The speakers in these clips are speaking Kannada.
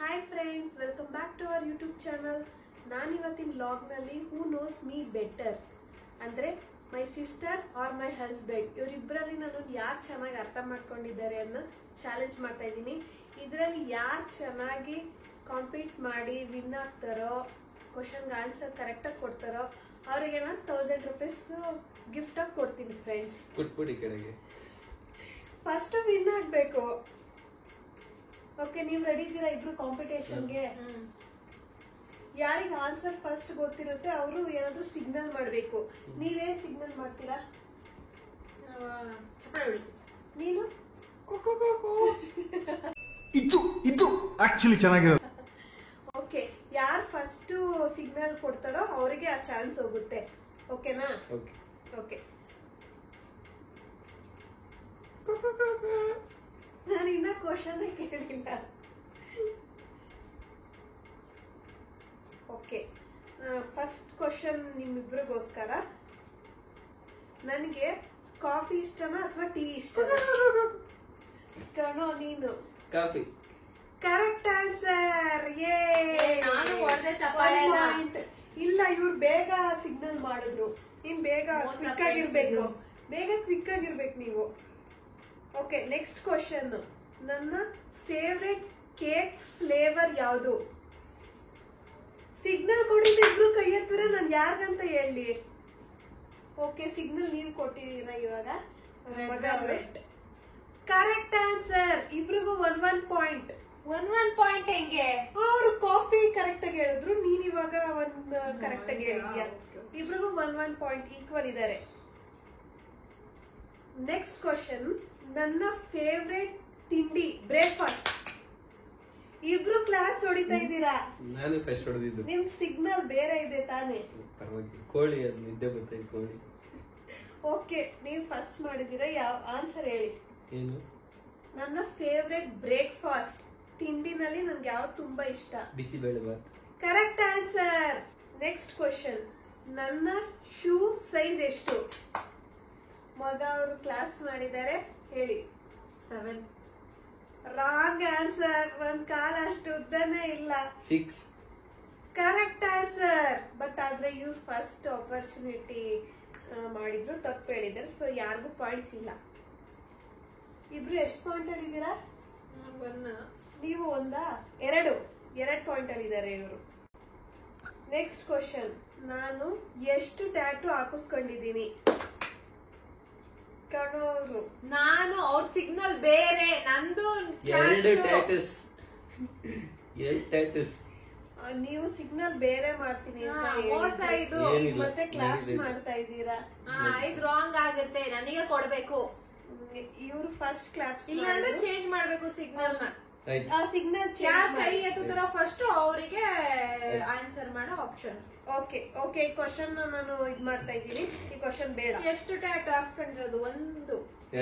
Hi friends, welcome back to our YouTube channel. ನಾನು ಇವತ್ತಿನ ವ್ಲಾಗ್ನಲ್ಲಿ ಹೂ ನೋಸ್ ಮೀ ಬೆಟರ್ ಅಂದರೆ my sister or my husband ಇವರಿಬ್ಬರಲ್ಲಿ ನಾನು ಯಾರು ಚೆನ್ನಾಗಿ ಅರ್ಥ ಮಾಡ್ಕೊಂಡಿದ್ದಾರೆ ಅನ್ನೋ ಚಾಲೆಂಜ್ ಮಾಡ್ತಾ ಇದ್ದೀನಿ. ಇದರಲ್ಲಿ ಯಾರು ಚೆನ್ನಾಗಿ ಕಾಂಪೀಟ್ ಮಾಡಿ ವಿನ್ ಆಗ್ತಾರೋ, ಕ್ವಶನ್ಗೆ ಆನ್ಸರ್ ಕರೆಕ್ಟಾಗಿ ಕೊಡ್ತಾರೋ ಅವರಿಗೆ ನಾನು 1000 ರೂಪೀಸ್ ಗಿಫ್ಟ್ ಆಗಿ ಕೊಡ್ತೀನಿ ಫ್ರೆಂಡ್ಸ್. ಕೊಟ್ಬಿಡಿ ಕಡೆಗೆ. ಫಸ್ಟ್ ವಿನ್ ಆಗಬೇಕು. ಓಕೆ, ನೀವು ರೆಡಿ ಇದ್ದೀರಾ ಇಬ್ರು ಕಾಂಪಿಟೇಷನ್ಗೆ? ಯಾರಿಗೆ ಆನ್ಸರ್ ಫಸ್ಟ್ ಗೊತ್ತಿರುತ್ತೆ ಅವರು ಏನಾದ್ರು ಸಿಗ್ನಲ್ ಮಾಡಬೇಕು. ನೀವೇನ್ ಸಿಗ್ನಲ್ ಮಾಡ್ತೀರಾ? ನೀನು ಇದು ಆಕ್ಚುಲಿ ಚೆನ್ನಾಗಿರೋದು. ಓಕೆ, ಯಾರು ಫಸ್ಟ್ ಸಿಗ್ನಲ್ ಕೊಡ್ತಾರೋ ಅವರಿಗೆ ಆ ಚಾನ್ಸ್ ಹೋಗುತ್ತೆ. ಓಕೆನಾ? ಓಕೆ, ನಾನು ಇನ್ನ ಕ್ವಶನ್ ಕೇಳಿಲ್ಲ. ಓಕೆ, ಫಸ್ಟ್ ಕ್ವಶನ್ ನಿಮ್ಮಿಬ್ರಿಗೋಸ್ಕರ. ನನಗೆ ಕಾಫಿ ಇಷ್ಟನಾ ಅಥವಾ ಟೀ ಇಷ್ಟನಾ? ಕಣೋ ನೀನು. ಕಾಫಿ. Correct answer. ನಾನು ಇಲ್ಲ, ಇವ್ರು ಬೇಗ ಸಿಗ್ನಲ್ ಮಾಡಿದ್ರು. ನೀನ್ ಬೇಗ ಕ್ವಿಕ್ ಆಗಿರ್ಬೇಕು. ನೀವು. Okay, next question. ನನ್ನ ಫೇವ್ರೆಟ್ ಕೇಕ್ ಫ್ಲೇವರ್ ಯಾವುದು? ಸಿಗ್ನಲ್ ಕೊಟ್ಟಿದ್ದು ಇಬ್ರು ಕೈ ಎತ್ತರ, ನಾನು ಯಾರ್ಗಂತ ಹೇಳಿ. ಓಕೆ, ಸಿಗ್ನಲ್ ನೀವು ಕೊಟ್ಟಿದ್ದೀರಾ ಇವಾಗ. Correct answer. ಇಬ್ರಿಗೂ 1 ಪಾಯಿಂಟ್. 1 ಪಾಯಿಂಟ್ ಹೆಂಗೆ? ಅವರು ಕಾಫಿ ಕರೆಕ್ಟ್ ಆಗಿ ಹೇಳಿದ್ರು, ನೀನ್ ಇವಾಗ ಒಂದು ಕರೆಕ್ಟ್ ಆಗಿ ಹೇಳಿದ್ಯಾ. ಇಬ್ರಿಗೂ 1 ಪಾಯಿಂಟ್ ಈಕ್ವಲ್ ಇದ್ದಾರೆ. Next question. ನನ್ನ ಫೇವ್ರೆಟ್ ತಿಂಡಿ ಬ್ರೇಕ್ಫಾಸ್ಟ್. ಇಬ್ರು ಕ್ಲಾಸ್ ಹೊಡಿತಾ ಇದ್ದೀರಾ. ನಾನು ಫಸ್ಟ್ ಹೊಡೆದಿದ್ದು. ನಿಮ್ ಸಿಗ್ನಲ್ ಬೇರೆ ಇದೆ ತಾನೇ? ಪರವಾಗಿಲ್ಲ. ಕೋಳಿ ಅದು ನಿದ್ದೆ ಬರ್ತಾ ಕೋಳಿ. ಓಕೆ, ನೀವು ಫಸ್ಟ್ ಮಾಡಿದೀರಾ. ಯಾವ ಆನ್ಸರ್ ಹೇಳಿ. ಏನು? ನನ್ನ ಫೇವ್ರೆಟ್ ಬ್ರೇಕ್ಫಾಸ್ಟ್ ತಿಂಡಿನಲ್ಲಿ ನನ್ಗೆ ಯಾವ್ದು ತುಂಬಾ ಇಷ್ಟ? Bisibele bath. Correct answer. Next question. ನನ್ನ ಶೂ ಸೈಜ್ ಎಷ್ಟು? ಮಗ ಅವರು ಕ್ಲಾಸ್ ಮಾಡಿದ್ದಾರೆ, ಹೇಳಿ. 7. Wrong answer. ಒಂದ್ ಕಾಲ ಅಷ್ಟು ಉದ್ದನೇ ಇಲ್ಲ. 6. Correct answer. ಬಟ್ ಆದ್ರೆ ಇವ್ರು ಫಸ್ಟ್ ಆಪರ್ಚುನಿಟಿ ಮಾಡಿದ್ರು, ತಪ್ಪು ಹೇಳಿದ್ರು. ಸೊ ಯಾರಿಗೂ ಪಾಯಿಂಟ್ಸ್ ಇಲ್ಲ. ಇಬ್ರು ಎಷ್ಟು ಪಾಯಿಂಟ್ ಅಲ್ಲಿ ಇದ್ದೀರಾ? ನೀವು ಒಂದಾ? 2 ಪಾಯಿಂಟ್ ಅಲ್ಲಿ ಇದ್ದಾರೆ ಇವರು. Next question. ನಾನು ಎಷ್ಟು ಟ್ಯಾಟೂ ಹಾಕಿಸ್ಕೊಂಡಿದ್ದೀನಿ? ಕಣೋರು. ನಾನು ಅವ್ರ ಸಿಗ್ನಲ್ ಬೇರೆ, ನಂದು 2 ಟ್ಯಾಟೂಸ್. ನೀವು ಸಿಗ್ನಲ್ ಬೇರೆ ಮಾಡ್ತೀನಿ ಅಂತ ಮೋಸ ಇದು. ಮತ್ತೆ ಕ್ಲಾಸ್ ಮಾಡ್ತಾ ಇದ್ದೀರಾ. ಇದು ರಾಂಗ್ ಆಗುತ್ತೆ, ನನಗೆ ಕೊಡ್ಬೇಕು. ಇವ್ರು ಫಸ್ಟ್ ಕ್ಲಾಸ್ ಇಲ್ಲ ಅಂದ್ರೆ ಚೇಂಜ್ ಮಾಡ್ಬೇಕು ಸಿಗ್ನಲ್ ನ. ಸಿಗ್ನಲ್ ಯಾರು ಕೈ ಎತ್ತುತ್ತಾರೋ ಫಸ್ಟ್ ಅವರಿಗೆ ಆನ್ಸರ್ ಮಾಡೋ ಆಪ್ಷನ್. ಓಕೆ, ಈ ಕ್ವಶನ್ ನಾನು ಇದ್ ಮಾಡ್ತಾ ಇದ್ದೀನಿ. ಈ ಕ್ವಶನ್ ಬೇಡ. ಎಷ್ಟು ಟ್ಯಾಟೂ ಹಾಕ್ಸ್ಕೊಂಡಿರೋದು? 1.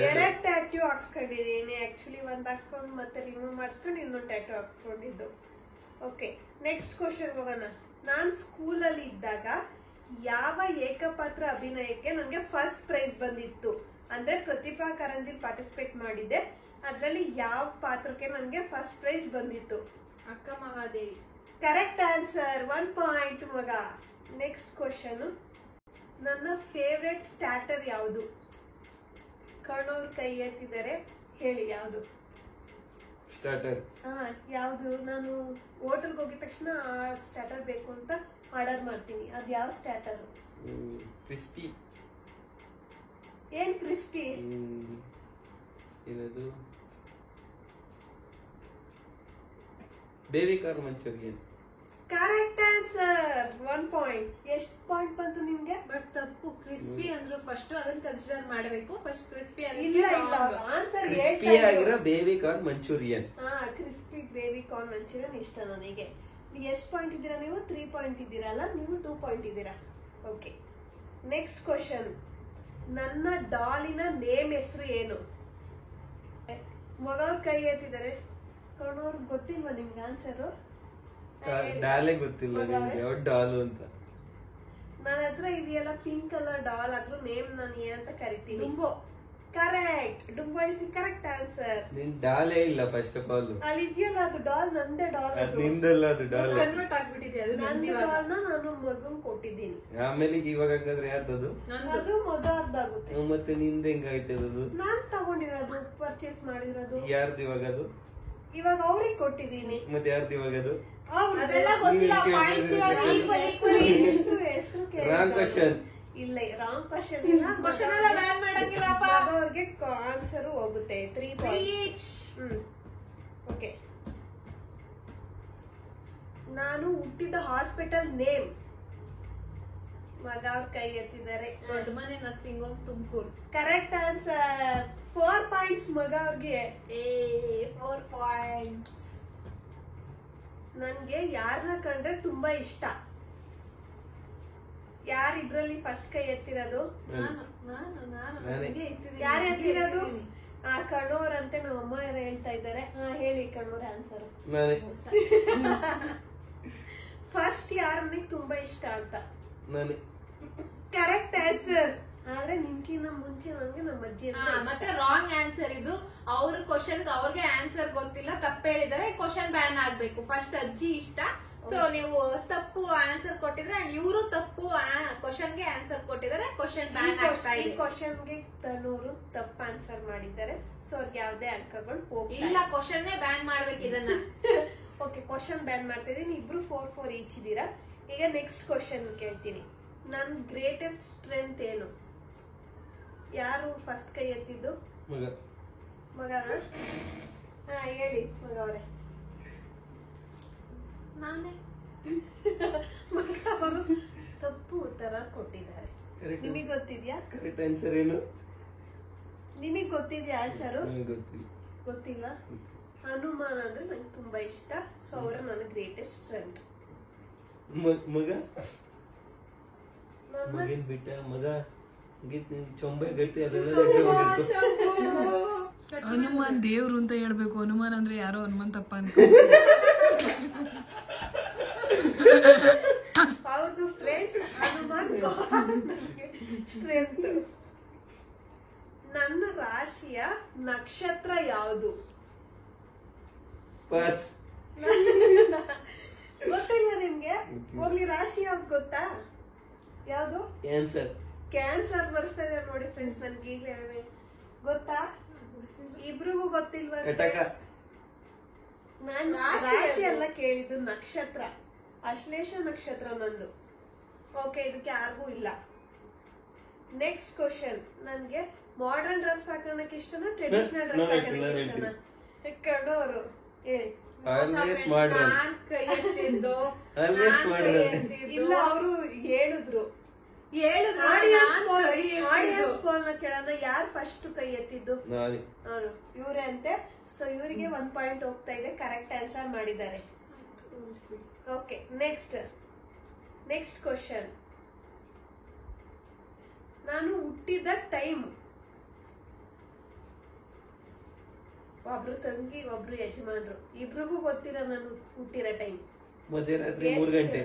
2 ಟ್ಯಾಟೂ ಹಾಕ್ಸ್ಕೊಂಡಿದ್ದೀನಿ. ಆಕ್ಚುಲಿ 1 ಹಾಕ್ಸ್ಕೊಂಡು ಮತ್ತೆ ರಿಮೂವ್ ಮಾಡಿಸ್ಕೊಂಡು ಇನ್ನೊಂದು ಟ್ಯಾಟೂ ಹಾಕ್ಸ್ಕೊಂಡಿದ್ದು. ಓಕೆ, ನೆಕ್ಸ್ಟ್ ಕ್ವಶನ್ ಹೋಗೋಣ. ನಾನ್ ಸ್ಕೂಲಲ್ಲಿ ಇದ್ದಾಗ ಯಾವ ಏಕಪಾತ್ರ ಅಭಿನಯಕ್ಕೆ ನನಗೆ ಫಸ್ಟ್ ಪ್ರೈಸ್ ಬಂದಿತ್ತು? ಅಂದ್ರೆ ಪ್ರತಿಭಾ ಕಾರಂಜಿ ಪಾರ್ಟಿಸಿಪೇಟ್ ಮಾಡಿದ್ದೆ. ಅದ್ರಲ್ಲಿ ಯಾವ ಪಾತ್ರಕ್ಕೆ ನನಗೆ ಫಸ್ಟ್ ಪ್ರೈಸ್ ಬಂದಿತ್ತು? Akka Mahadevi. Correct answer. 1 point ಮಗ. Next question. ನನ್ನ ಫೇವ್ರೆಟ್ ಸ್ಟಾರ್ಟರ್ ಯಾವುದು? ಕರ್ಣವ್ರು ಕೈ ಎತ್ತಿದ್ದಾರೆ, ಹೇಳಿ ಯಾವುದು? ಸ್ಟಾರ್ಟರ್. ಯಾವುದು? ನಾನು ಹೋಟೆಲ್ಗೆ ಹೋಗಿದ ತಕ್ಷಣ ಆ ಸ್ಟಾರ್ಟರ್ ಬೇಕು ಅಂತ ಆರ್ಡರ್ ಮಾಡ್ತೀನಿ. ಅದು ಯಾವ ಸ್ಟಾರ್ಟರ್? ಕ್ರಿಸ್ಪಿ. ಏನ್ ಕ್ರಿಸ್ಪಿ? ಏನದು? Baby corn manchurian. Correct answer. 1 point. ಎಷ್ಟು ಪಾಯಿಂಟ್ ಬಂತು ನಿಮ್ಗೆ? ಬಟ್ ತಪ್ಪು. ಕ್ರಿಸ್ಪಿ ಅಂದ್ರು ಫಸ್ಟ್, ಅದನ್ನ ಕನ್ಸಿಡರ್ ಮಾಡಬೇಕು. ಫಸ್ಟ್ ಕ್ರಿಸ್ಪಿ ಇಲ್ಲ, ಆನ್ಸರ್ ಕ್ರಿಸ್ಪಿ ಆಗಿರೋ baby corn manchurian. Crispy baby corn manchurian ಇಷ್ಟ ನನಗೆ. ಎಷ್ಟು ಪಾಯಿಂಟ್ ಇದ್ದೀರಾ ನೀವು? 3 ಪಾಯಿಂಟ್ ಇದ್ದೀರಲ್ಲ, ನೀವು 2 ಪಾಯಿಂಟ್ ಇದ್ದೀರಾ. Okay, next question. ನನ್ನ ಡಾಲಿನ ನೇಮ್ ಹೆಸರು ಏನು? ಮಗವ್ರ ಕೈ ಎತ್ತಿದ್ದಾರೆ. ಕಣೋರ್ಗೆ ಗೊತ್ತಿಲ್ವಾ ನಿಮ್ಗೆ ಆನ್ಸರು? ಡಾಲೇ ಗೊತ್ತಿಲ್ಲ ನಿಮ್ಗೆ ಯಾವ ಡಾಲು ಅಂತ. ನನ್ನ ಹತ್ರ ಇದೆಯಲ್ಲ ಪಿಂಕ್ ಕಲರ್ ಡಾಲ್, ಅದ್ರ ನೇಮ್ ನಾನು ಏನಂತ ಕರಿತೀನಿ? ಡುಂಬೋ. ಕರೆಕ್ಟ್. ಡುಂಬಾಯಿಸಿ ಕರೆಕ್ಟ್ ಆನ್ಸರ್. ನಿನ್ ಡಾಲೇ ಇಲ್ಲ ಫಸ್ಟ್ ಆಫ್ ಆಲ್. ಅಲ್ಲಿ ಇದೆಯಲ್ಲ ಅದು ಡಾಲ್, ನಂದೇ ಡಾಲ್. ಅದ್ ನಿಂದಲ್ಲ, ಅದು ಡಾಲ್. ಕನ್ವರ್ಟ್ ಆಗ್ಬಿಟ್ಟಿದೆ ಅದು ನನ್ನ ನಂದು ಇವಾಗ. ಡಾಲ್ನ ನಾನು ಮಗನ್ ಕೊಟ್ಟಿದ್ದೀನಿ. ಆಮೇಲೆ ಇವಾಗ ಹಂಗಾದ್ರೆ ಯಾರ್ದದು? ನಂದು. ಅದು ಮಗ ಅರ್ಧಾಗುತ್ತೆ. ಮತ್ತೆ ನಿಂದ ಹೆಂಗಾಯ್ತದದು? ನಾನ್ ತಗೊಂಡಿರೋದು, ಪರ್ಚೇಸ್ ಮಾಡಿರೋದು. ಯಾರ್ದು ಇವಾಗ ಅದು? ಇವಾಗ ಅವ್ರಿಗೆ ಕೊಟ್ಟಿದ್ದೀನಿ. ಮತ್ತೆ ಯಾರ್ದು ಇವಾಗ ಅದು? ಅದೆಲ್ಲ ಗೊತ್ತಿಲ್ಲ. ಪಾಯಿಂಟ್ಸ್ ಇವಾಗ equal equal. ಹೆಸರು ರಾಂಗ್ ಕ್ವಶನ್. ಇಲ್ಲ, ರಾಂಗ್ ಕ್ವಶನ್ ಇಲ್ಲ. ಕ್ವಶನ್ ಎಲ್ಲ ಬ್ಯಾನ್ ಮಾಡಂಗಿಲ್ಲಪ್ಪ. ಅವ್ರಿಗೆ ಆನ್ಸರ್ ಹೋಗುತ್ತೆ. 3 ಪಾಯಿಂಟ್ಸ್. ಓಕೆ. ನಾನು ಹುಟ್ಟಿದ ಹಾಸ್ಪಿಟಲ್ ನೇಮ್. ಮಗ ಅವ್ರ ಕೈ ಎತ್ತಿದ್ದಾರೆ. ದೊಡ್ಡ ಮನೆ nursing home Tumakuru. Correct answer. 4 points ಮಗ ಅವ್ರಿಗೆ. 4 ಪಾಯಿಂಟ್ಸ್. ನನ್ಗೆ ಯಾರನ್ನ ಕಂಡ್ರೆ ತುಂಬಾ ಇಷ್ಟ. ಯಾರಿಬ್ರಲ್ಲಿ ಫಸ್ಟ್ ಕೈ ಎತ್ತಿರೋದು? ನಾನು ನನಗೆ ಎತ್ತಿದ್ದೀನಿ. ಯಾರು ಎತ್ತಿರೋದು? ಕಣ್ಣೋರಂತೆ ನಮ್ಮ ಅಮ್ಮ ಹೇಳ್ತಾ ಇದ್ದಾರೆ. ಹೇಳಿ ಕಣ್ಣೋರ ಆನ್ಸರ್. ನಾನೇ. ಫಸ್ಟ್ ಯಾರನಿಗೆ ತುಂಬಾ ಇಷ್ಟ ಅಂತ? ನಾನೇ. Correct answer. ಆದ್ರೆ ನಿಮ್ಕಿನ್ನ ಮುಂಚೆ ನಂಗೆ ನಮ್ಮ ಅಜ್ಜಿ ಅಂತ ಮತ್ತೆ ರಾಂಗ್ ಆನ್ಸರ್ ಇದು. ಅವ್ರ ಕ್ವಶನ್ ಅವ್ರಿಗೆ ಆನ್ಸರ್ ಗೊತ್ತಿಲ್ಲ, ತಪ್ಪು ಹೇಳಿದಾರೆ, ಕ್ವಶನ್ ಬ್ಯಾನ್ ಆಗ್ಬೇಕು. ಫಸ್ಟ್ ಅಜ್ಜಿ ಇಷ್ಟ. ಸೊ ನೀವು ತಪ್ಪು ಆನ್ಸರ್ ಕೊಟ್ಟಿದ್ರೆ ಅಂಡ್ ಇವರು ತಪ್ಪು ಕ್ವಶನ್ಗೆ ಆನ್ಸರ್ ಕೊಟ್ಟಿದ್ದಾರೆ. ಕ್ವಶನ್ ಬ್ಯಾನ್ ಆಗ್ತಾ ಈ ಇದೆ. ಕ್ವಶನ್ಗೆ ತನ್ನೂರು ತಪ್ಪು ಆನ್ಸರ್ ಮಾಡಿದ್ದಾರೆ. ಸೊ ಅವ್ರಿಗೆ ಯಾವ್ದೇ ಅಂಕಗಳು ಹೋಗಿಲ್ಲ. ಇಲ್ಲ, ಕ್ವಶನ್ನೇ ಬ್ಯಾನ್ ಮಾಡ್ಬೇಕು ಇದನ್ನ. ಓಕೆ, ಕ್ವಶನ್ ಬ್ಯಾನ್ ಮಾಡ್ತಾ ಇದೀನಿ. ಇಬ್ರು 4 ಈಚ್ ಇದ್ದೀರಾ. ಈಗ ನೆಕ್ಸ್ಟ್ ಕ್ವಶನ್ ಕೇಳ್ತೀನಿ. ನನ್ ಗ್ರೇಟೆಸ್ಟ್ ಸ್ಟ್ರೆಂತ್ ಏನು? ಯಾರು ಫಸ್ಟ್ ಕೈ ಎತ್ತಿದ್ದು? ಮಗ. ಮಗನ? ಹೇಳಿ ಮಗ ಅವರೇ. ನಾನೇ. ಮಗ ಅವರು ತಪ್ಪು ಉತ್ತರ ಕೊಟ್ಟಿದ್ದಾರೆ. ನಿಮಗ್ ಗೊತ್ತಿದ್ಯಾ? ಕರೆಕ್ಟ್ ಆನ್ಸರ್ ಏನು? ನಿಮಗ್ ಗೊತ್ತಿದ್ಯಾ ಆನ್ಸರು? ಗೊತ್ತಿಲ್ಲ. ಗೊತ್ತಿಲ್ಲ. ಹನುಮಾನ್ ಅಂದ್ರೆ ನಂಗೆ ತುಂಬಾ ಇಷ್ಟ. ಸೊ ಅವರ ನನ್ನ ಗ್ರೇಟೆಸ್ಟ್ ಸ್ಟ್ರೆಂತ್. ಮಗ ಮಗನ್ ಬಿಟ್ಟ ಮಗ ಚೊಂಬೆ ಗಟ್ಟಿ ಹನುಮಾನ್ ದೇವ್ರು ಅಂತ ಹೇಳ್ಬೇಕು. ಹನುಮಾನ್ ಅಂದ್ರೆ ಯಾರೋ ಹನುಮಂತಪ್ಪ ಅನ್ಕೊ. ಹೌದು ಫ್ರೆಂಡ್ಸ್, ಹನುಮಾನ್ ಸ್ಟ್ರೆಂತ್. ನನ್ನ ರಾಶಿಯ ನಕ್ಷತ್ರ ಯಾವುದು? ಪಾಸ್. ಗೊತ್ತಿಲ್ವಾ ನಿಮ್ಗೆ? ಹೋಗ್ಲಿ, ರಾಶಿ ಯಾವ್ದು ಗೊತ್ತಾ? ಯಾವ್ದು? ಆನ್ಸರ್ ಕ್ಯಾನ್ಸರ್ ಬರ್ಸ್ತಾ ಇದೆ ನೋಡಿ ಫ್ರೆಂಡ್ಸ್. ನನ್ಗೆ ಈಗಲೇ ಗೊತ್ತಾ? ಇಬ್ರಿಗೂ ಗೊತ್ತಿಲ್ವಾ? ಕಟಕ. ನಾನು ರಾಶಿ ಎಲ್ಲ ಕೇಳಿದ್ದು ನಕ್ಷತ್ರ. ಅಶ್ಲೇಷ ನಕ್ಷತ್ರ ನಂದು. ಓಕೆ, ಇದಕ್ಕೆ ಯಾರಿಗೂ ಇಲ್ಲ. Next question. ನನ್ಗೆ ಮಾಡರ್ನ್ ಡ್ರೆಸ್ ಹಾಕೋಣಕ್ಕೆ ಇಷ್ಟನಾ, ಟ್ರೆಡಿಷನಲ್ ಡ್ರೆಸ್ ಹಾಕೋಣಕ್ಕೆ ಇಷ್ಟನಾ? ಕಣ್ಣೋರು ಹೇಳಿ. ನಾನ್ ಕೈ ಎತ್ತಿದ್ದು. ಇಲ್ಲ, ಅವರು ಹೇಳಿದ್ರು. ಆಡಿಯನ್ಸ್ ಪೋಲ್ನ ಕೇಳೋಣ. ಯಾರು ಫಸ್ಟ್ ಕೈ ಎತ್ತಿದ್ದು? ನಾನು. ಇವ್ರೆ ಅಂತೆ. ಸೊ ಇವರಿಗೆ 1 ಪಾಯಿಂಟ್ ಹೋಗ್ತಾ ಇದೆ. ಕರೆಕ್ಟ್ ಆನ್ಸರ್ ಮಾಡಿದ್ದಾರೆ. Okay, next question. ನಾನು ಹುಟ್ಟಿದ ಟೈಮ್. ಒಬ್ರು ತಂಗಿ, ಒಬ್ರು ಯಜಮಾನ್ರು. ಇಬ್ರಿಗೂ ಗೊತ್ತಿರೋ ನಾನು ಹುಟ್ಟಿರೋ ಟೈಮ್. ಮಧ್ಯರಾತ್ರಿ 3 ಗಂಟೆ.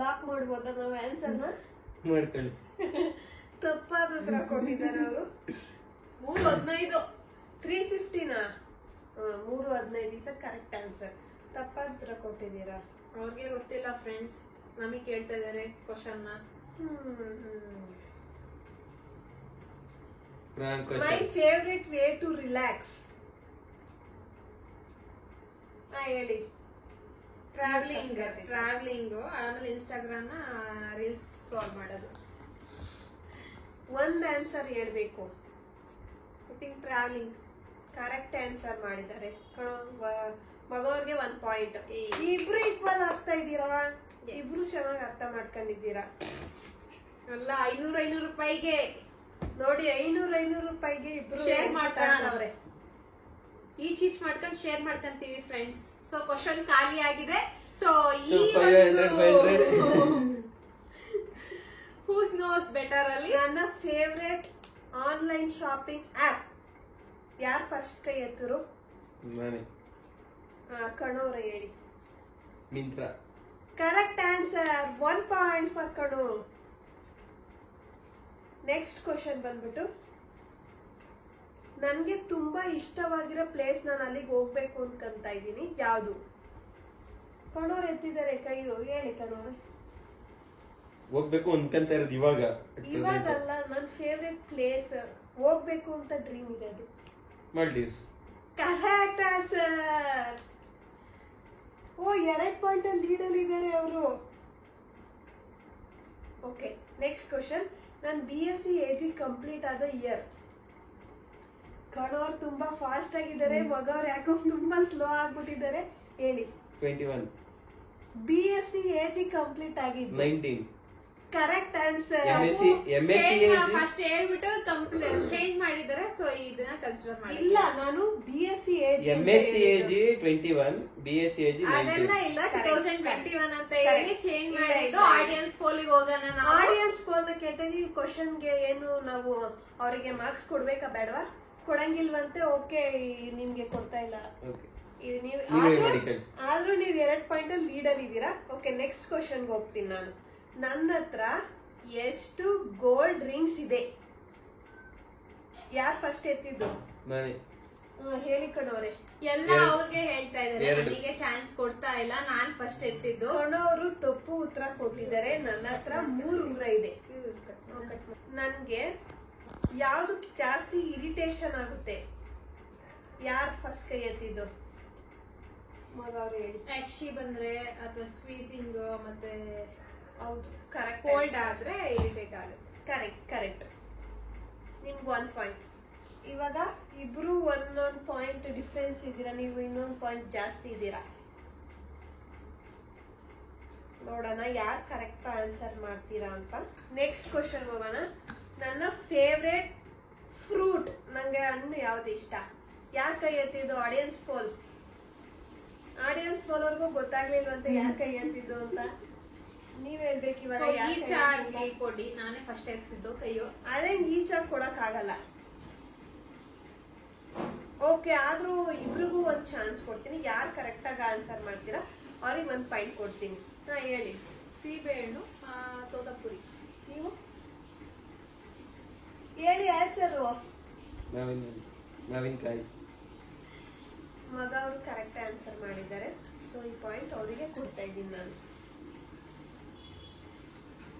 ಲಾಕ್ ಮಾಡ್ಬೋದ ನಾವು ಆನ್ಸರ್ನ? ಮಾಡ್ಕೊಳ್ಳಿ. ತಪ್ಪಾದ ಉತ್ತರ ಕೊಟ್ಟಿದ್ದಾರೆ ಅವರು. 3:15. 3:15ನಾ? 3:15 ಕರೆಕ್ಟ್ ಆನ್ಸರ್. ತಪ್ಪಾದ ಉತ್ತರ ಕೊಟ್ಟಿದ್ದೀರಾ. ಅವ್ರಿಗೆ ಗೊತ್ತಿಲ್ಲ ಫ್ರೆಂಡ್ಸ್, ನಮಗೆ ಕೇಳ್ತಾ ಇದಾರೆ ಕ್ವಶನ್ ನ. My favourite way to relax. ಹೇಳಿ. ಟ್ರಾವೆಲಿಂಗ್ ಆಮೇಲೆ ಇನ್ಸ್ಟಾಗ್ರಾಮ್ ನ ರೀಲ್ಸ್ ಸ್ಕ್ರಾಲ್ ಮಾಡೋದು. ಒಂದ್ ಆನ್ಸರ್ ಹೇಳ್ಬೇಕು. I think travelling. Correct answer ಮಾಡಿದ್ದಾರೆ. ಮಗವ್ರಿಗೆ 1 ಪಾಯಿಂಟ್. ಇಬ್ರು ಈಕ್ವಲ್ ಆಗ್ತಾ ಇದ್ದೀರಾ. ಇಬ್ರು ಚೆನ್ನಾಗಿ ಅರ್ಥ ಮಾಡ್ಕೊಂಡಿದ್ದೀರಾ. ಎಲ್ಲ 500 ರೂಪಾಯಿಗೆ ನೋಡಿ. 500 ರೂಪಾಯಿಗೆ ಇಬ್ರು ಶೇರ್ ಮಾಡ್ಕೊಳ್ಳೋಣ. ಈಚ್ ಮಾಡ್ಕೊಂಡು ಶೇರ್ ಮಾಡ್ಕೊಂತೀವಿ ಫ್ರೆಂಡ್ಸ್. ಸೊ ಕ್ವಶನ್ ಖಾಲಿ ಆಗಿದೆ. ಸೊ ಈ ಹೂಸ್ ನೋಸ್ ಬೆಟರ್ ಅಲ್ಲಿ ನನ್ನ ಫೇವ್ರೆಟ್ ಆನ್ಲೈನ್ ಶಾಪಿಂಗ್ ಆಪ್. ಯಾರು ಫಸ್ಟ್ ಕೈ ಎತ್ತರು? ಕಣೋರ ಹೇಳಿ. Myntra. Correct answer. 1 point for ಕಣೋ. ನೆಕ್ಸ್ಟ್ ಕ್ವಶನ್ ಬಂದ್ಬಿಟ್ಟು, ನನ್ಗೆ ತುಂಬಾ ಇಷ್ಟವಾಗಿರೋ ಪ್ಲೇಸ್ ನಾನು ಅಲ್ಲಿಗೆ ಹೋಗ್ಬೇಕು ಅನ್ಕೊಂತ ಇದ್ದೀನಿ, ಯಾವುದು? ಕಣೋರ್ ಎತ್ತಿದ್ದಾರೆ ಕೈ, ಹೇಳಿ ಕಣೋರ್. ಹೋಗ್ಬೇಕು ಅನ್ಕಂತ ಇರೋದು ಇವಾಗಲ್ಲ, ನನ್ನ ಫೇವ್ರೆಟ್ ಪ್ಲೇಸ್, ಹೋಗ್ಬೇಕು ಅಂತ ಡ್ರೀಮ್ ಇರೋದು. Maldives. Correct answer. Oh, 2 point ಅಲ್ಲಿ ಲೀಡ್ ಅಲ್ಲಿ ಇದ್ದಾರೆ ಅವರು. Okay, next question. ನಾನು BSc AG ಕಂಪ್ಲೀಟ್ ಆದ ಇಯರ್. ಕಣೋರ್ ತುಂಬಾ ಫಾಸ್ಟ್ ಆಗಿದ್ದಾರೆ, ಮಗವ್ರು ಯಾಕೋ ತುಂಬಾ ಸ್ಲೋ ಆಗ್ಬಿಟ್ಟಿದ್ದಾರೆ, ಹೇಳಿ. 21. BSc AG ಕಂಪ್ಲೀಟ್ ಆಗಿದ್ದು 19. Correct answer. ಫಸ್ಟ್ ಹೇಳ್ಬಿಟ್ಟು ಚೇಂಜ್ ಮಾಡಿದ್ದಾರೆ, ಸೊ ಇದನ್ನ ಕನ್ಸಿಡರ್ ಮಾಡಿ. ಇಲ್ಲ, ನಾನು BSc AG MSc AG 21, BSc AG 19. ಅದೆಲ್ಲ ಇಲ್ಲ, 2021 ಅಂತ ಹೇಳಿ ಚೇಂಜ್ ಮಾಡಿದ್ದು. ಆಡಿಯನ್ಸ್ ಪೋಲಿಗೆ ಹೋಗೋಣ ನಾವು. ಆಡಿಯನ್ಸ್ ಪೋಲ್ ನ ಕೇಳ್ತೀವಿ. ಕ್ವಶನ್ಗೆ ಏನು ನಾವು ಅವರಿಗೆ ಮಾರ್ಕ್ಸ್ ಕೊಡ್ಬೇಕಾ ಬೇಡವಾ? ಕೊಡಂಗಿಲ್ವಂತೆ. ಓಕೆ, ನಿಮ್ಗೆ ಕೊಡ್ತಾ ಇಲ್ಲ. ಆದ್ರೂ ನೀವು 2 ಪಾಯಿಂಟ್ ಅಲ್ಲಿ ಲೀಡ್ ಅಲ್ಲಿ ಇದ್ದೀರಾ. ಓಕೆ, ನೆಕ್ಸ್ಟ್ ಕ್ವಶನ್ಗೆ ಹೋಗ್ತೀನಿ ನಾನು. ನನ್ನ ಹತ್ರ ಎಷ್ಟು ಗೋಲ್ಡ್ ರಿಂಗ್ಸ್ ಇದೆ? ಯಾರು ಫಸ್ಟ್ ಎತ್ತಿದ್ದು? ಹೇಳಿ ಕಣೋರೆ. ಎಲ್ಲ ಅವ್ರಿಗೆ ಹೇಳ್ತಾ ಇದಾರೆ, ನನಗೆ ಚಾನ್ಸ್ ಕೊಡ್ತಾ ಇಲ್ಲ. ನಾನ್ ಫಸ್ಟ್ ಎತ್ತಿದ್ದು. ಕಣೋರು ತಪ್ಪು ಉತ್ತರ ಕೊಟ್ಟಿದ್ದಾರೆ. ನನ್ನ ಹತ್ರ 3 ಉಂಗ್ರ ಇದೆ. ನನ್ಗೆ ಯಾವ್ದು ಜಾಸ್ತಿ ಇರಿಟೇಷನ್ ಆಗುತ್ತೆ? ಯಾರು ಫಸ್ಟ್ ಕೈ ಎತ್ತಿದ್ದು? ಮಗವ್ರು ಹೇಳಿ. ಯಕ್ಷಿ ಬಂದ್ರೆ ಅಥವಾ ಸ್ವೀಸಿಂಗ್ ಮತ್ತೆ ಹೌದು, ಕರೆಕ್ಟ್. ಕೋಲ್ಡ್ ಆದ್ರೆ ಇರಿಟೇಟ್ ಆಗುತ್ತೆ. ಕರೆಕ್ಟ್. ನಿಮ್ಗೆ 1 ಪಾಯಿಂಟ್. ಇವಾಗ ಇಬ್ರು ಒಂದೊಂದು ಪಾಯಿಂಟ್ ಡಿಫ್ರೆನ್ಸ್ ಇದ್ದೀರಾ, ನೀವು ಇನ್ನೊಂದು ಪಾಯಿಂಟ್ ಜಾಸ್ತಿ ಇದ್ದೀರಾ. ನೋಡೋಣ ಯಾರು ಕರೆಕ್ಟ್ ಆನ್ಸರ್ ಮಾಡ್ತೀರಾ ಅಂತ. ನೆಕ್ಸ್ಟ್ ಕ್ವಶನ್ ಹೋಗೋಣ. ನನ್ನ ಫೇವ್ರೆಟ್ ಫ್ರೂಟ್, ನಂಗೆ ಹಣ್ಣು ಯಾವ್ದು ಇಷ್ಟ? ಯಾರು ಕೈ ಎತ್ತಿದ್ದು? Audience poll. ಆಡಿಯನ್ಸ್ ಪೋಲ್ ಅವ್ರಿಗೂ ಗೊತ್ತಾಗ್ಲಿಲ್ವಂತೆ ಯಾರು ಕೈ ಎತ್ತಿದ್ದು ಅಂತ. ನೀವ್ ಹೇಳ್ಬೇಕು ಇವಾಗ. ಕೊಡಿ, ನಾನೇ ಫಸ್ಟ್ ಎತ್ತಿದ್ದು ಕೈಯು. ಅದೇ ಈಚಾಗಿ ಕೊಡಕ್ ಆಗಲ್ಲ. ಓಕೆ, ಆದ್ರೂ ಇಬ್ರಿಗೂ ಒಂದ್ ಚಾನ್ಸ್ ಕೊಡ್ತೀನಿ. ಯಾರು ಕರೆಕ್ಟ್ ಆಗಿ ಆನ್ಸರ್ ಮಾಡ್ತೀರಾ ಅವ್ರಿಗೆ 1 ಪಾಯಿಂಟ್ ಕೊಡ್ತೀನಿ. ಹೇಳಿ. ಸೀಬೆಹಣ್ಣು, ತೋತಾಪುರಿ. ನೀವು ಹೇಳಿ ಆನ್ಸರ್. ಮಾವಿನಕಾಯಿ. ಮಗ ಅವರು ಕರೆಕ್ಟ್ ಆನ್ಸರ್ ಮಾಡಿದ್ದಾರೆ, ಸೊ ಈ ಪಾಯಿಂಟ್ ಅವರಿಗೆ ಕೊಡ್ತಾ ಇದ್ದೀನಿ ನಾನು.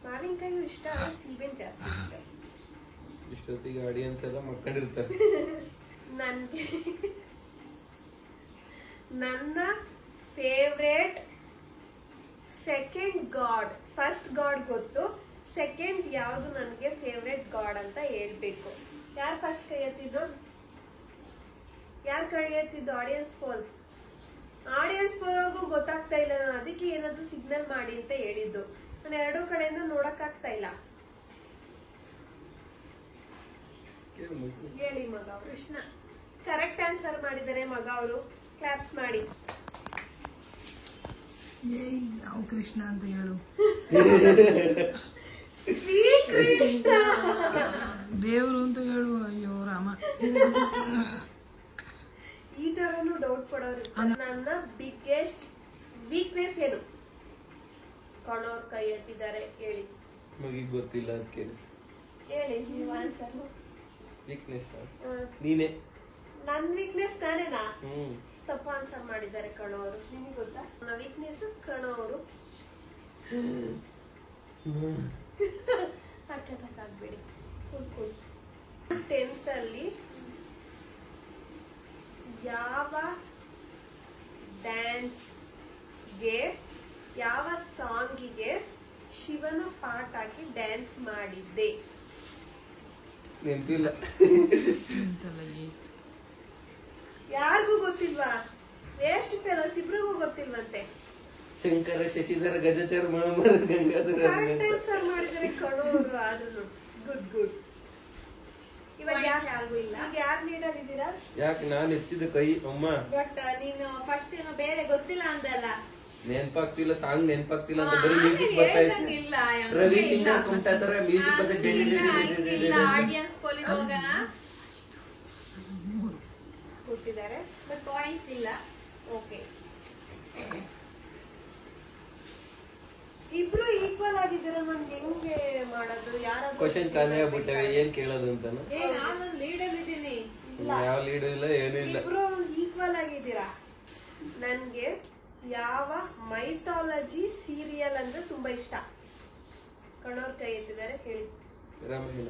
ಮಾವಿನಕಾಯಿ ಇಷ್ಟ, ಸೀಬೆನ್ ಜಾಸ್ತಿ ಇಷ್ಟ. ಇಷ್ಟೊತ್ತಿಗೆ ಆಡಿಯನ್ಸ್ ಎಲ್ಲ ಮಕ್ಕಳಿರ್ತಾರೆ. ನನ್ನ favourite second god, first god ಗೊತ್ತು, ಸೆಕೆಂಡ್ ಯಾವುದು ನನಗೆ ಫೇವ್ರೇಟ್ ಗಾಡ್ ಅಂತ ಹೇಳ್ಬೇಕು. ಯಾರು ಫಸ್ಟ್ ಕೈ ಎತ್ತಿದ್ದು? ಯಾರು ಕೈ ಎತ್ತಿದ್ದು? Audience poll. ಆಡಿಯನ್ಸ್ ಪೋಲ್ ಅವ್ರಿಗೂ ಗೊತ್ತಾಗ್ತಾ ಇಲ್ಲ. ನಾನು ಅದಕ್ಕೆ ಏನಾದ್ರು ಸಿಗ್ನಲ್ ಮಾಡಿ ಅಂತ ಹೇಳಿದ್ದು. ನಾನು 2 ಕಡೆಯಿಂದ ನೋಡಕ್ ಆಗ್ತಾ ಇಲ್ಲ. ಹೇಳಿ ಮಗ. ಕೃಷ್ಣ. ಕರೆಕ್ಟ್ ಆನ್ಸರ್ ಮಾಡಿದ್ದಾರೆ ಮಗ ಅವರು. ಕ್ಲಾಪ್ಸ್ ಮಾಡಿ. ಯಾವ ಕೃಷ್ಣ ಅಂತ ಹೇಳು. ಶ್ರೀಕೃಷ್ಣ ದೇವ್ರು ಅಂತ ಹೇಳು. ಅಯ್ಯೋ ರಾಮ. ಈ ತರನು ಡೌಟ್ ಪಡೋರು. ನನ್ನ ಬಿಗ್ಗೆಸ್ಟ್ ವೀಕ್ನೆಸ್ ಏನು? ಕಣೋರ್ ಕೈ ಎತ್ತಿದ್ದಾರೆ, ಹೇಳಿ. ಮಗಿಗೆ ಗೊತ್ತಿಲ್ಲ ಅದಕ್ಕೆ ಹೇಳಿ ನೀವು ಆನ್ಸರ್. ವೀಕ್ನೆಸ್ ನೀನೆ. ನನ್ ವೀಕ್ನೆಸ್ ನಾನೇನಾ? ತಪ್ಪು ಆನ್ಸರ್ ಮಾಡಿದ್ದಾರೆ ಕಣೋರು. ನಿಮಗೆ ಗೊತ್ತಾ ನನ್ನ ವೀಕ್ನೆಸ್? ಕಣೋರು ಅಟ್ಯಾಕ್ ಆಗ್ಬೇಡಿ. 10th ಅಲ್ಲಿ ಯಾವ ಡ್ಯಾನ್ಸ್ಗೆ, ಯಾವ ಸಾಂಗಿಗೆ ಶಿವನ ಪಾಠ ಹಾಕಿ ಡ್ಯಾನ್ಸ್ ಮಾಡಿದ್ದೆ? ನೆನಪಿಲ್ಲ. ಯಾರಿಗೂ ಗೊತ್ತಿಲ್ವಾ? ವೇಸ್ಟ್ ಫೆಲೋಸ್, ಇಬ್ರಿಗೂ ಗೊತ್ತಿಲ್ವಂತೆ. ಶಂಕರ, ಶಶಿಧರ, ಗಜಚರ, ಮಹಾಮರ, ಗಂಗಾಧರ. ಕರೆಕ್ಟ್ ಆನ್ಸರ್ ಮಾಡಿದರೆ ಕಣೋರು. ಆದ್ರೂ ಗುಡ್. ಇವಾಗ ಯಾರಿಗೂ ಇಲ್ಲ. ಯಾರು ಲೀಡರ್ ಇದ್ದೀರಾ? ಯಾಕೆ ನಾನು ಎತ್ತಿದ ಕೈ ಅಮ್ಮ. ಬಟ್ ನೀನು ಫಸ್ಟ್ ಏನೋ ಬೇರೆ ಗೊತ್ತಿಲ್ಲ ಅಂದಲ್ಲ. ನೆನ್ಪಾಗ್ತಿಲ್ಲ, ಸಾಂಗ್ ನೆನ್ಪಾಗ್ತಿಲ್ಲ ಅಂತ ಬರೀ ಮ್ಯೂಸಿಕ್ ಬರ್ತಾ ಇತ್ತು. ರವಿ ಸಿಂಗರ್ ಕುಂಟಾತರ ಮ್ಯೂಸಿಕ್ ಬಂದ. ಆಡಿಯನ್ಸ್ ಪೋಲಿಗೆ ಹೋಗೋಣ. ಕೊಟ್ಟಿದ್ದಾರೆ ಬಟ್ ಪಾಯಿಂಟ್ಸ್ ಇಲ್ಲ. ಓಕೆ. ಇಬ್ರು ಈಕ್ವಲ್ ಆಗಿದ್ದೀರಾ, ನಾನು ಹೆಂಗೆ ಮಾಡೋದು? ಯಾರಾದ್ರೂ ಕ್ವಶನ್ ಖಾಲಿ ಆಗ್ಬಿಟ್ಟವೆ, ಏನ್ ಕೇಳೋದು ಅಂತಾನು. ನಾನೊಂದು ಲೀಡಲ್ಲಿ ಇದ್ದೀನಿ. ಯಾವ ಲೀಡು ಇಲ್ಲ, ಏನೂ ಇಲ್ಲ. ಇಬ್ರು ಈಕ್ವಲ್ ಆಗಿದ್ದೀರಾ. ನನ್ಗೆ ಯಾವ ಮೈಥಾಲಜಿ ಸೀರಿಯಲ್ ಅಂದ್ರೆ ತುಂಬಾ ಇಷ್ಟ? ಕಣೋರ್ ಕೈ ಎತ್ತಿದ್ದಾರೆ, ಹೇಳಿ. ರಾಮಾಯಣ.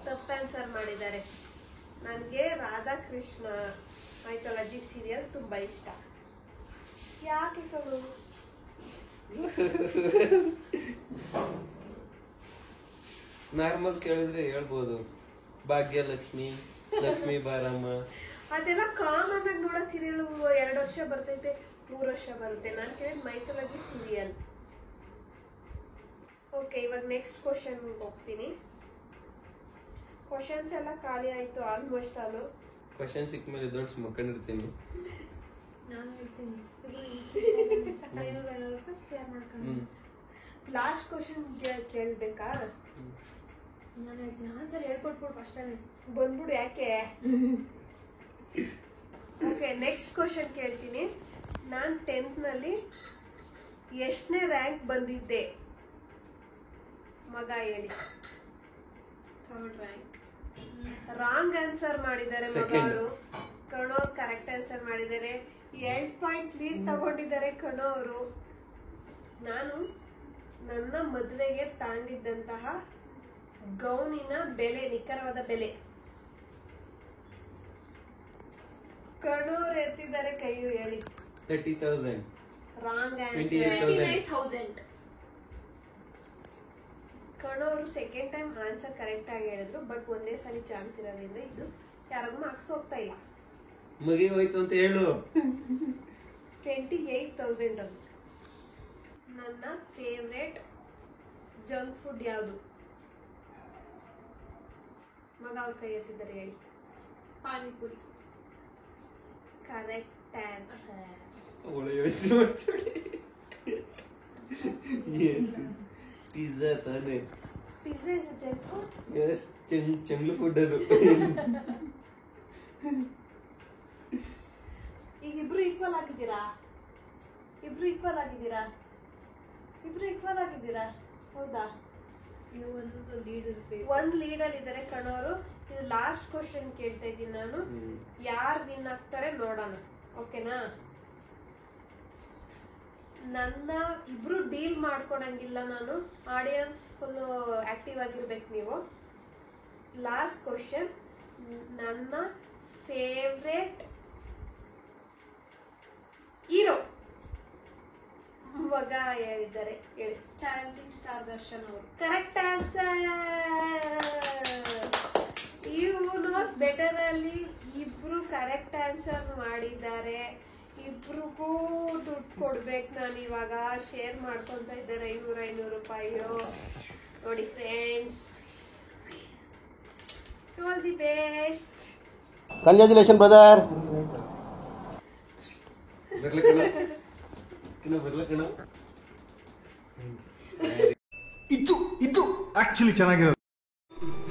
ತಪ್ಪು ಆನ್ಸರ್ ಮಾಡಿದ್ದಾರೆ. ನನ್ಗೆ ರಾಧಾಕೃಷ್ಣ ಮೈಥಾಲಜಿ ಸೀರಿಯಲ್ ತುಂಬಾ ಇಷ್ಟ. ಯಾಕೆ ಕಣು? ನಾರ್ಮಲ್ ಕೇಳಿದ್ರೆ ಹೇಳ್ಬೋದು, ಭಾಗ್ಯಲಕ್ಷ್ಮಿ, ಲಕ್ಷ್ಮಿ ಬಾರಮ್ಮ. ಅದೆಲ್ಲ ಕಾಮನ್ ಆಗಿ ನೋಡೋ ಸೀರಿಯಲ್ 2 ವರ್ಷ ಬರ್ತೈತೆ, 3 ವರ್ಷ ಬರುತ್ತೆ. ನಾನು ಕೇಳಿದ ಮೈಥಾಲಜಿ ಸೀರಿಯಲ್. ಓಕೆ, ಇವಾಗ ನೆಕ್ಸ್ಟ್ ಕ್ವಶನ್ ಹೋಗ್ತೀನಿ. ಕ್ವಶನ್ಸ್ ಎಲ್ಲ ಖಾಲಿ ಆಯ್ತು ಆಲ್ಮೋಸ್ಟ್ ಆಲ್. ಕ್ವಶನ್ ಸಿಕ್ಕ ಮೇಲೆ ದೊಡ್ಡ ಮಕ್ಕಳಿರ್ತೀನಿ. ನಾನು ಹೇಳ್ತೀನಿ, ಶೇರ್ ಮಾಡ್ಕೊಂಡು. ಲಾಸ್ಟ್ ಕ್ವಶನ್ ಕೇಳ್ಬೇಕಾ? ನಾನು ಹೇಳ್ತೀನಿ, ಆನ್ಸರ್ ಹೇಳ್ಕೊಟ್ಬಿಡು ಫಸ್ಟ್ ಟೈಮ್. ಬಂದ್ಬಿಡು, ಯಾಕೆ? ಓಕೆ, ನೆಕ್ಸ್ಟ್ ಕ್ವಶನ್ ಕೇಳ್ತೀನಿ. ನಾನು 10th ನಲ್ಲಿ ಎಷ್ಟನೇ ರ್ಯಾಂಕ್ ಬಂದಿದ್ದೆ? ಮಗ ಹೇಳಿ. 3rd rank. ರಾಂಗ್ ಆನ್ಸರ್ ಮಾಡಿದ್ದಾರೆ ಮಗ Second. ಅವರು. ಕಣೋ ಕರೆಕ್ಟ್ ಆನ್ಸರ್ ಮಾಡಿದ್ದಾರೆ. 2 ಪಾಯಿಂಟ್ ಲೀಡ್ ತಗೊಂಡಿದ್ದಾರೆ ಕಣೋ ಅವರು. ನಾನು ನನ್ನ ಮದುವೆಗೆ ತಾಂಡಿದ್ದಂತಹ ಗೌನಿನ ಬೆಲೆ, ನಿಖರವಾದ ಬೆಲೆ. ಕಣೋರು ಎತ್ತಿದ್ದಾರೆ ಕೈಯು, ಹೇಳಿ. 30,000. Wrong answer. 29,000. ಕಣೋರು ಸೆಕೆಂಡ್ ಟೈಮ್ ಆನ್ಸರ್ ಕರೆಕ್ಟ್ ಆಗಿ ಹೇಳಿದ್ರು, ಬಟ್ ಒಂದೇ ಸಲ ಚಾನ್ಸ್ ಇರೋದ್ರಿಂದ ಇದು ಯಾರಿಗೂ ಮಾರ್ಕ್ಸ್ ಹೋಗ್ತಾ ಇಲ್ಲ. ಮುಗಿ ಹೋಯ್ತು ಅಂತ ಹೇಳು. 28,000 ಅಂತ. ನನ್ನ ಫೇವ್ರೆಟ್ ಜಂಕ್ ಫುಡ್ ಯಾವುದು? ಮಗ ಅವ್ರ ಕೈ ಎತ್ತಿದ್ದಾರೆ, ಹೇಳಿ. ಪಾನಿಪುರಿ. Correct answer. ಅವಳು ಯೋಚನೆ ಮಾಡ್ತಾಳೆ. ಪಿಜ್ಜಾ ತಾನೆ. Pizza is junk food. ಚಂಗ್ಲು ಫುಡ್ ಅದು. ಈಗ ಇಬ್ರು ಈಕ್ವಲ್ ಆಗಿದ್ದೀರಾ? ಇಬ್ರು ಈಕ್ವಲ್ ಆಗಿದ್ದೀರಾ? ಇಬ್ರು ಈಕ್ವಲ್ ಆಗಿದ್ದೀರಾ? ಹೌದಾ? ಒಂದು ಲೀಡ್ ಇರ್ಬೇಕು. ಒಂದ್ ಲೀಡ್ ಅಲ್ಲಿ ಇದಾರೆ ಕಣೋರು. ಇದು ಲಾಸ್ಟ್ ಕ್ವಶನ್ ಕೇಳ್ತಾ ಇದ್ದೀನಿ ನಾನು. ಯಾರು ವಿನ್ ಆಗ್ತಾರೆ ನೋಡೋಣ, ಓಕೆನಾ? ನನ್ನ ಇಬ್ರು ಡೀಲ್ ಮಾಡ್ಕೊಳಂಗಿಲ್ಲ ನಾನು. ಆಡಿಯನ್ಸ್ ಫುಲ್ ಆಕ್ಟಿವ್ ಆಗಿರ್ಬೇಕು ನೀವು. ಲಾಸ್ಟ್ ಕ್ವಶನ್, ನನ್ನ ಫೇವ್ರೆಟ್ ಹೀರೋ ಮಗ ಹೇಳಿದ್ದಾರೆ, ಹೇಳಿ. ಚಾಲೆಂಜಿಂಗ್ ಸ್ಟಾರ್ ದರ್ಶನ್ ಅವರು. Correct answer. You knows better ಅಲ್ಲಿ ಇಬ್ರು ಕರೆಕ್ಟ್ ಆನ್ಸರ್ ಮಾಡಿದ್ದಾರೆ. ಇಬ್ರಿಗೂ ದುಡ್ಡು ಕೊಡ್ಬೇಕು ನಾನು ಇವಾಗ. ಶೇರ್ ಮಾಡ್ಕೊಂತ ಇದ್ದಾರೆ 500 ರೂಪಾಯಿ. ನೋಡಿ friends, all the best. Congratulation brother. ಬರ್ಲಕಣ. ಇದು ಆಕ್ಚುಲಿ ಚೆನ್ನಾಗಿರೋದು.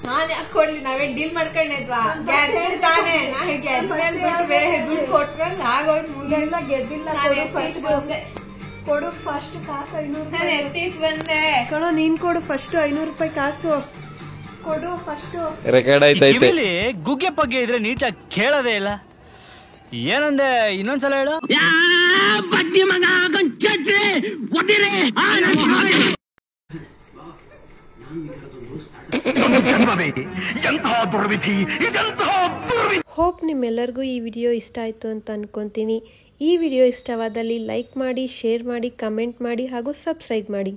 ನಾನ್ ಯಾಕೆ ಕೊಡ್ಲಿ, ನಾವೇ ಡೀಲ್ ಮಾಡ್ಕೊಂಡಿದ್ವಾ? ತಾನೇ ದುಡ್ಡು ಕೊಟ್ಮೇಲೆ ಆಗೋಯ್ತು. ಇಲ್ಲ ಗೆದ್ದಿಲ್ಲ, ಕೊಡು ಫಸ್ಟ್ ಕಾಸು 500 ನಾನು ಎತ್ತಿಟ್ ಬಂದೆ. ಕಣೋ, ನೀನ್ ಕೊಡು ಫಸ್ಟ್ 500 ರೂಪಾಯಿ ಕಾಸು ಕೊಡು ಫಸ್ಟ್. ರೆಕಾರ್ಡ್ ಆಯ್ತೈತೆ. ಗುಗ್ಗೆ ಪಗ್ಗೆ ಇದ್ರೆ ನೀಟಾಗಿ ಕೇಳೋದೇ ಇಲ್ಲ. ಏನಂದೆ ಇನ್ನೊಂದ್ಸಲ ಹೇಳು. ಹೋಪ್ ನಿಮ್ಮೆಲ್ಲರಿಗೂ ಈ ವಿಡಿಯೋ ಇಷ್ಟ ಆಯಿತು ಅಂತ ಅನ್ಕೊಂತೀನಿ. ಈ ವಿಡಿಯೋ ಇಷ್ಟವಾದಲ್ಲಿ ಲೈಕ್ ಮಾಡಿ, ಶೇರ್ ಮಾಡಿ, ಕಮೆಂಟ್ ಮಾಡಿ ಹಾಗೂ ಸಬ್ಸ್ಕ್ರೈಬ್ ಮಾಡಿ.